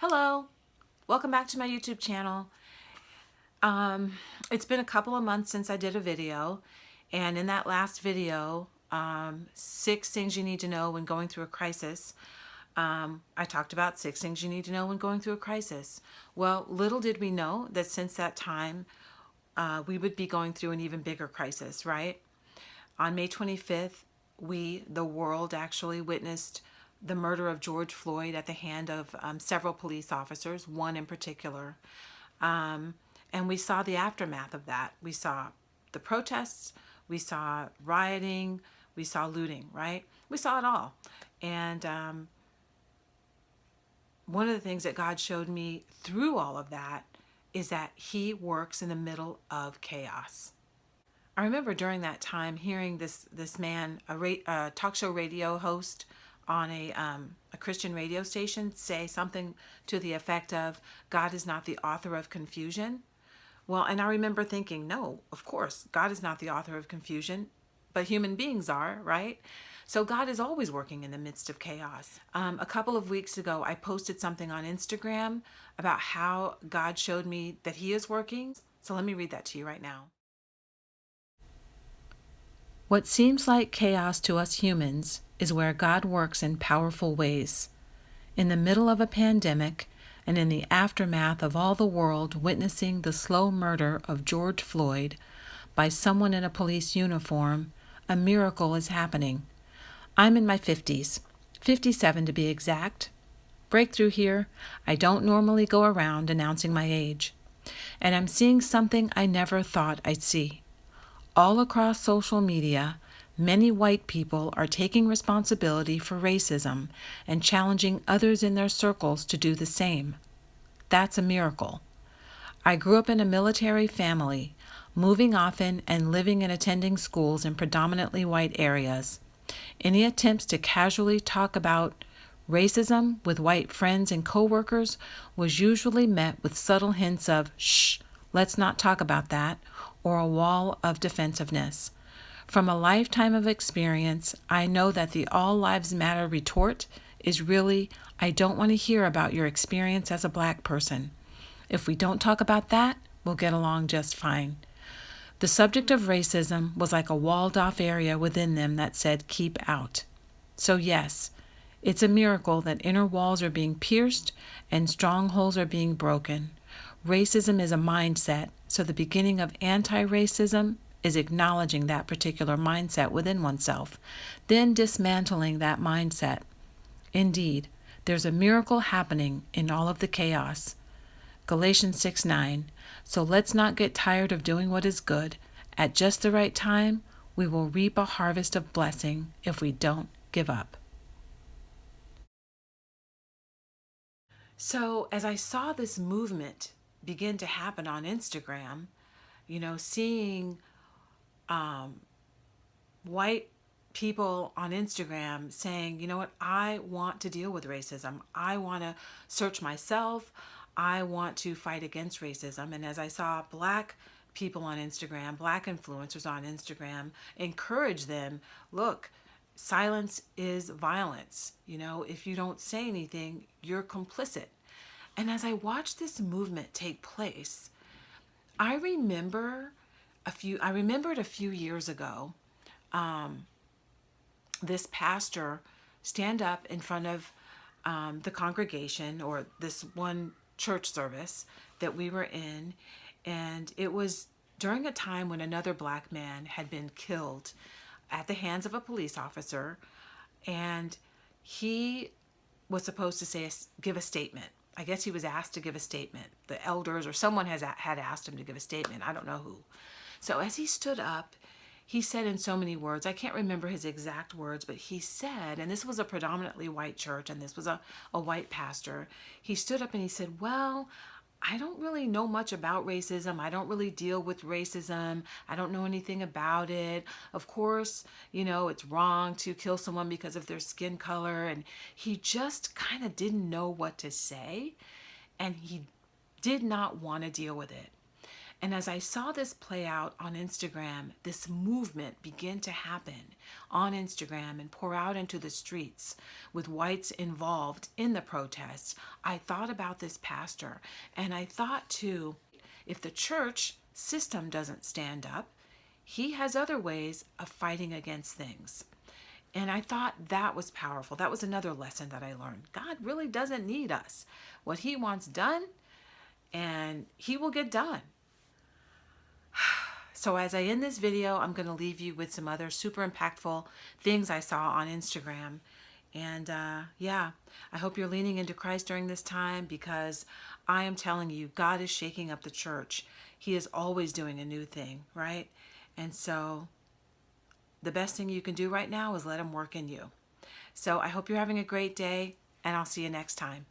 Hello, welcome back to my YouTube channel. It's been a couple of months since I did a video, and in that last video, 6 things you need to know when going through a crisis. I talked about 6 things you need to know when going through a crisis. Well, little did we know that since that time, we would be going through an even bigger crisis, right? On May 25th, the world actually witnessed the murder of George Floyd at the hand of several police officers, one in particular. And we saw the aftermath of that. We saw the protests, we saw rioting, we saw looting, right? We saw it all. And one of the things that God showed me through all of that is that He works in the middle of chaos. I remember during that time hearing this man, a talk show radio host on a Christian radio station, say something to the effect of, God is not the author of confusion. Well, and I remember thinking, no, of course, God is not the author of confusion, but human beings are, right? So God is always working in the midst of chaos. A couple of weeks ago, I posted something on Instagram about how God showed me that He is working. So let me read that to you right now. What seems like chaos to us humans is where God works in powerful ways. In the middle of a pandemic and in the aftermath of all the world witnessing the slow murder of George Floyd by someone in a police uniform, a miracle is happening. I'm in my 50s, 57 to be exact. Breakthrough here, I don't normally go around announcing my age. And I'm seeing something I never thought I'd see. All across social media, many white people are taking responsibility for racism and challenging others in their circles to do the same. That's a miracle. I grew up in a military family, moving often and living and attending schools in predominantly white areas. Any attempts to casually talk about racism with white friends and coworkers was usually met with subtle hints of, shh, let's not talk about that, or a wall of defensiveness. From a lifetime of experience, I know that the all lives matter retort is really, I don't want to hear about your experience as a black person. If we don't talk about that, we'll get along just fine. The subject of racism was like a walled off area within them that said, keep out. So yes, it's a miracle that inner walls are being pierced and strongholds are being broken. Racism is a mindset, so the beginning of anti-racism is acknowledging that particular mindset within oneself, then dismantling that mindset. Indeed, there's a miracle happening in all of the chaos. Galatians 6:9. So let's not get tired of doing what is good. At just the right time, we will reap a harvest of blessing if we don't give up. So as I saw this movement begin to happen on Instagram, seeing white people on Instagram saying, you know what, I want to deal with racism. I want to search myself. I want to fight against racism. And as I saw black people on Instagram, black influencers on Instagram, encourage them, look, silence is violence. If you don't say anything, you're complicit. And as I watched this movement take place, I remembered a few years ago, this pastor stand up in front of the congregation, or this one church service that we were in, and it was during a time when another black man had been killed at the hands of a police officer, and he was supposed to give a statement. I guess he was asked to give a statement. The elders or someone had asked him to give a statement. I don't know who. So as he stood up, he said in so many words, I can't remember his exact words, but he said, and this was a predominantly white church, and this was a white pastor. He stood up and he said, well, I don't really know much about racism. I don't really deal with racism. I don't know anything about it. Of course, it's wrong to kill someone because of their skin color. And he just kind of didn't know what to say. And he did not want to deal with it. And as I saw this play out on Instagram, this movement begin to happen on Instagram and pour out into the streets with whites involved in the protests, I thought about this pastor. And I thought too, if the church system doesn't stand up, he has other ways of fighting against things. And I thought that was powerful. That was another lesson that I learned. God really doesn't need us. What he wants done, and he will get done. So as I end this video, I'm going to leave you with some other super impactful things I saw on Instagram. And yeah, I hope you're leaning into Christ during this time, because I am telling you, God is shaking up the church. He is always doing a new thing, right? And so the best thing you can do right now is let him work in you. So I hope you're having a great day, and I'll see you next time.